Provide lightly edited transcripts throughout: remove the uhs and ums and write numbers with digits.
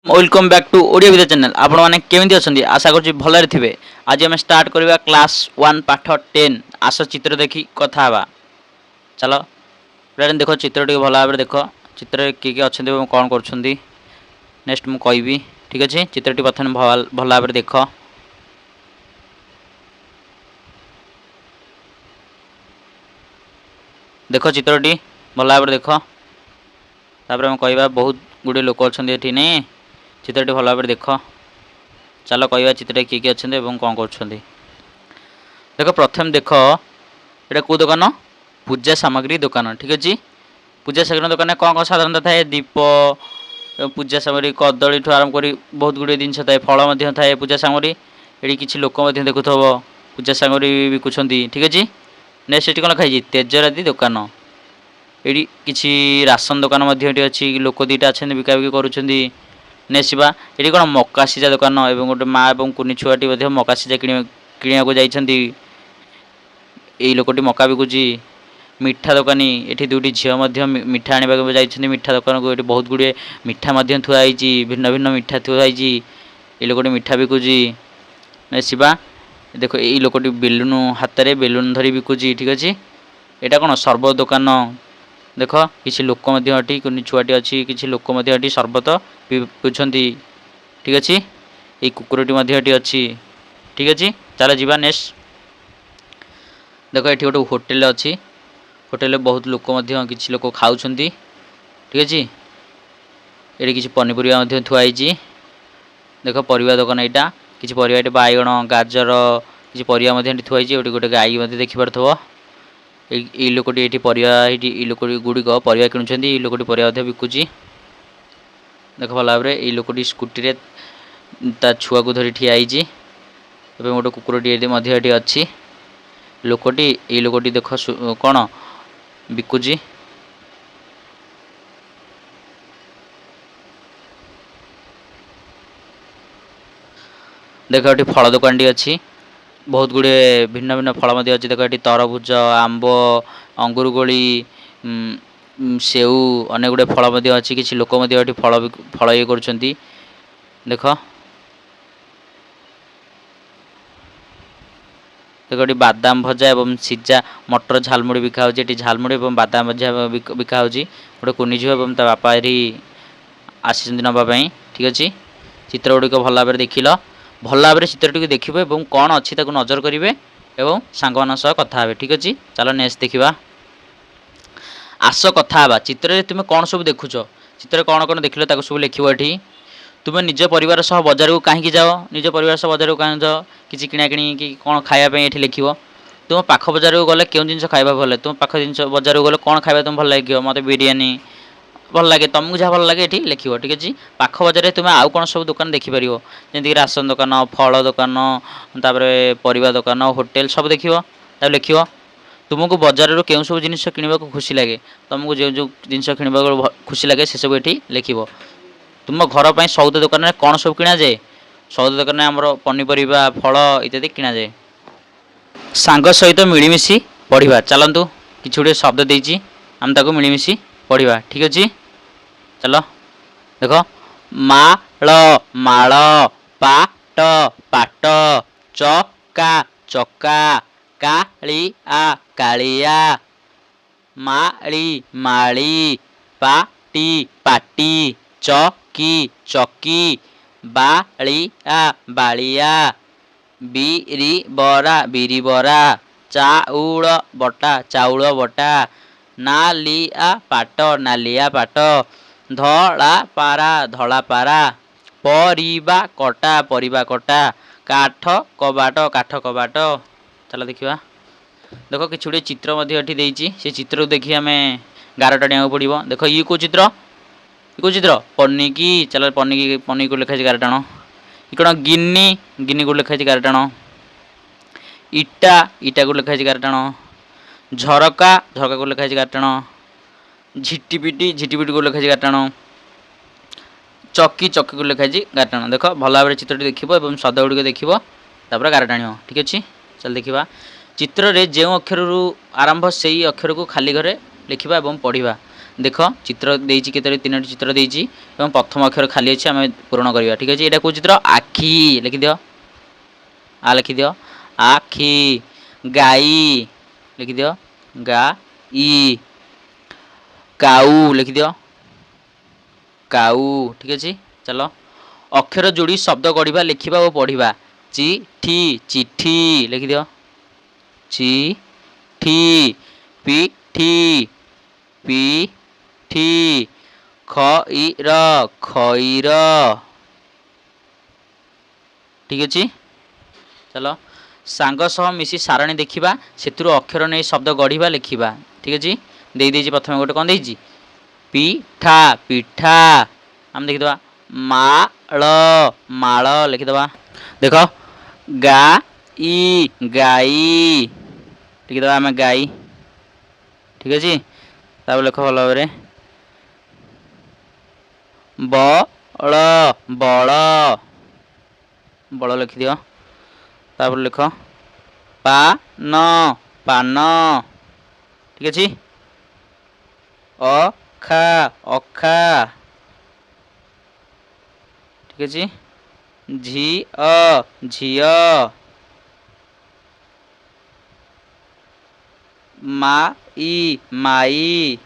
Welcome back to Odia Vidya channel. आपण माने केमिति अछंदी आशा करछि भलरे थिबे। आज हम स्टार्ट करबा क्लास 1 पाठ 10। आस चित्र देखि कथा हवा। चलो फ्रेंड देखो चित्र टी भला भाबरे देखो चित्र के अछंदी एवं कोन करछंदी नेक्स्ट मु कहबी। ठीक अछि चित्र टी प्रथम भला भाबरे देखो। देखो चित्र टी भला भाबरे देखो तापर हम कहबा बहुत गुडे लोक अछंदी एठी नै चित्रटी भल भाव देख। चलो कहवा चित्र किए अच्छा कौन कर देख। प्रथम देख ये कौ दुकान पूजा सामग्री दुकान। ठीक अच्छे पूजा सामग्री दुकान कौन कौन साधारण थाए दीप पूजा सामग्री कदली ठू आरंभ कर बहुत गुड़े जिन थाए फल थाए पूजा सामग्री। ये किसी लोक देखु पूजा सामग्री बिकुंट। ठीक अच्छे नेक्स्ट कौन खाई तेजराती दुकान। ये किसी राशन दुकान अच्छी लोक दीटा अच्छा बिकाबिकी करुँच। नेसिबा ये कौन मका सीजा दुकान एवं गोटे माँ और कुनी छुआटी मका सीजा किणा को जाइछंती। यही लोकटी मका बिकुची। मिठा दुकानी ये दुटी झील मिठा आने जाइछंती। मिठा दुकान को ये बहुत गुड़े मिठा थुआई भिन्न भिन्न मिठा थुआई। ये लोकटी मिठा बिकुची। नेसिबा देखो यही लोकटी बेलून हाथ में बेलून धरी बिकुची। ठीक अच्छे यहाँ कौन सर्बत दुकान देख किसी लोक कुनी छुआटी अच्छी किसी लोक सर्बत पिछंती। ठीक अच्छे ये कुकुरटी अच्छी। ठीक अच्छे चलो जीवा नेक्स्ट देख ये गोटे होटेल अच्छी। होटेल बहुत लोक किसी लोक खाऊँ। ठीक अच्छे ये किसी पनीपरिया थुआई। देख परिवा दुकान यहाँ किसी परिवा बैगण गाजर किसी परिवा थुआई। गोटे गाई देखिपो ये लोकटी ये परिवा ये लोक गुड़िक परिवा किणुंट। ये लोकटी परिवा बिकुची। देख भल भाव ये लोकटी स्कूटी ता छुआ को धरी ठिया गोटे कुकुरटी ये अच्छी लोकटी ये लोकटी देख कौन बिकुची। देख ये फल दुकान टी अच्छी बहुत गुड़े भिन्न भिन्न फल अच्छी। देख ये तरबुज आंब अंगूर गोली सेऊ अनेक गुड़े फल अच्छी किसी लोक फल फल ये कर देख। देख ये बादाम भजा एवं सीजा मटर झालमुड़ी बिका होती। झालमुड़ी और बादाम भजा बिका होती। गोटे कुनी झील और बापा ये आसी नापी। ठीक अच्छे चित्र गुड़िक भल भाव देख ल भल भाव चित्रटी देखिए और कौन अच्छी नजर करेंगे और सांग मान सह कथा हे। ठीक अच्छे चलो नेक्स्ट देखा आस कथा चित्र तुम कौन सब देखुच चित्र कौन कौन देख सब लिख ये तुम निज परिवार सह बजार को कहीं जाओ निज परिवार सह बजार को कहीं जाओ किसी किणाकिणी कि कौन खायापी ये लिख। तुम पाख बजार को गले क्यों जिन खावा भल तुम पाख जिन बजार को गले कौन खावा तुम भल लगे मत बिरीयानी भल लगे तुमको जहाँ भल लगे ये लिख। ठीक अच्छे पाख बजार तुम आउ कौन सब दुकान देखिपर जमीक राशन दुकान फल दुकान तापर परिवा दुकान होटेल सब देख लिख। तुमको बजार क्यों सब जिन किणवा खुशी लगे तुमको जो जो जिन किणवा खुशी लगे से सब ये लिख। तुम घर पर सौदा दुकान में कौन सब किणा जाए सौदा दुकान में आमर पनीपरिया फल इत्यादि किणा जाए। सांग सहित मिलमिशी पढ़ा चलतु किसी गोटे शब्द देती आम ताको मिलमिशी पढ़ा। ठीक अच्छे चलो देख माल माल पाट पाट चका चका कालिया कालिया माली माली पाटी पाटी चकी चकी बालिया बालिया बिरी बरा बिरी बरा चाउल बटा चाउल बटा नालिया पाट नालिया पाट धला पारा धला पारा परिबा कटा काठ कबाट काठ कबाट। चलो देखा देख कि गोटे चित्र से चित्र को देखिए आम 11 टाणिया पड़ो। देख ये कौ चित्र कौ चित्र पनिकी। चलो पनिकी पनिकी को लिखाई 11 टाण। ये कौन गिनी गिनी को लिखाई 11 टाण। इटा इटा को लिखाई 11 टाण। झरका झरका को लिखाई 11 टाण। झिटिपिटी झिटिपिटी को लिखाई 11 टाण। चकी चकी को लिखाई 11 टाण। देख भल भाव चित्रटी देख और शब्द गुड़िक देख 11 टाण। ठीक अच्छे चल देखा चित्र रे जो अक्षर आरंभ से ही अक्षर को खाली घरे लिखा और पढ़ा देख चित्र देइछि केतरे तीनोटी चित्र देइछि एवं प्रथम अक्षर खाली अछि आमे पूर्ण करिवा ठीक अछि। एटा को चित्र आखी लिखि दियो आ लिखि दियो आखी। गाई लिखि दियो गाई। काऊ लिखि दियो काऊ ठीक अछि। चलो अक्षर जोड़ी शब्द गढ़िबा लिखिबा और पढ़िबा चिठी चिठी लिखि दियो चिठी। पिठी पिठी। खईर खईर ठीक अछि। चलो सांग सह मिसी सारणी देखिबा सेतुरु अक्षर नै शब्द गढ़िबा लिखिबा ठीक अछि। देई देइछि प्रथम गोटे कोन देइछि पिठा पिठा। हम देखि दबा माळ माळ लिखि दबा। देखो गाई गाई लिखि दबा हम गाई ठीक अछि। तापर लिख भल भाबरे बळ बळ बळ लिखि दियो। तापर लिख पान पान ठीक अछि। अखा अखा ठीक अछि। झिअ झिअ। माई माई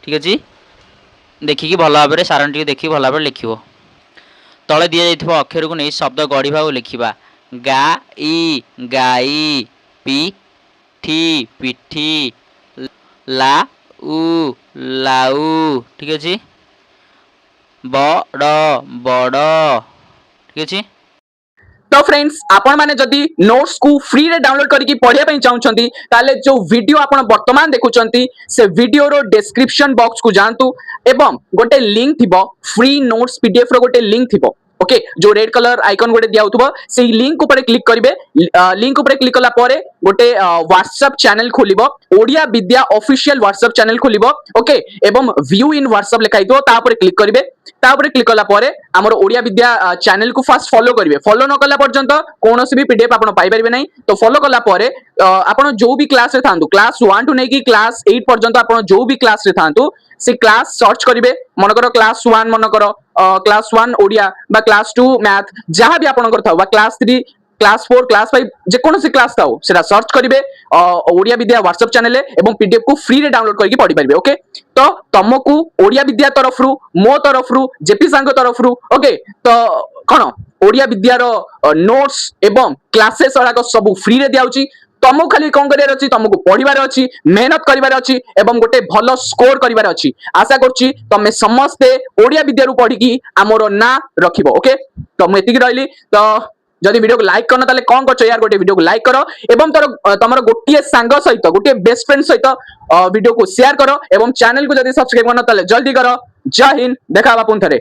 ठीक अछि। देखिकी भल भाबरे सारण देखिकी भल भाबरे लिखिबो। तले दिया जाइथिबो अक्षर को नहीं शब्द गढ़िबा और लिखिबा गाई गाई। पिठी पिठी। लाउ लाउ ठीक अछि। बड़ बड़ ठीक अछि। तो फ्रेंड्स आपण माने जदि नोट्स को फ्री रे डाउनलोड करके पढ़िया पई चाहउछंती ताले जो वीडियो आपण वर्तमान देखुछंती से वीडियो रो डिस्क्रिप्शन बॉक्स को जानतु एवं गोटे लिंक थिबो फ्री नोट्स पीडीएफ रो गोटे लिंक थिबो ओके जो रेड कलर आइकन गोटे दिया होतबो से लिंक ऊपर क्लिक करिवे। लिंक ऊपर क्लिक कला परे गोटे व्हाट्सएप चैनल खोलिबो ओडिया विद्या ऑफिशियल व्हाट्सएप चैनल खोलिबो ओके एवं व्यू इन व्हाट्सएप लिखाई दो ता ऊपर क्लिक करिवे। ता ऊपर क्लिक कला परे हमर ओडिया विद्या चैनल को फास्ट फॉलो करिवे। फॉलो न कला पर्यंत कोनोसी भी पीडीएफ आपण पाई परिबे नै। तो फॉलो कला परे आपण जो भी क्लास रे थांतु क्लास 1 टू नै की क्लास 8 पर्यंत आपण जो भी क्लास रे थांतु से क्लास सर्च करिवे। मनकर क्लास 1 मनकर क्लास 1 ओडिया बा क्लास 2 मैथ जहां भी आपण करथाउ बा क्लास 3 क्लास 4 क्लास 5 जे कोनोसी क्लास थाउ सेटा सर्च करिवे ओडिया विद्या व्हाट्सएप चैनल एवं पीडीएफ को फ्री रे डाउनलोड करके पढ़ी परिबे ओके। तो तुमको ओडिया विद्या तरफ रु मो तरफ रु जेपी सांग तरफ रु ओके तो कोन ओडिया विद्यार नोट्स एवं क्लासेस वाला सब फ्री रे दियाउची। तुमको खाली कौन करिवार अछि तुमको पढ़िबार अछि मेहनत करिवार अछि एवं गोटे भलो स्कोर करिवार अछि। आशा करछि तमे समस्ते ओडिया विद्या रु पढ़ी की हमरो ना रखिबो ओके। तो मैं एतिक रहली तो जदि वीडियो को लाइक करना ताले कोन करछ यार गोटे वीडियो को लाइक करो एवं तमरो गोटिए सांग सहित गोटे बेस्ट फ्रेंड सहित वीडियो को शेयर करो एवं चैनल को जदि सब्सक्राइब करना ताले जल्दी करो। जय हिंद देखा पुन थरे।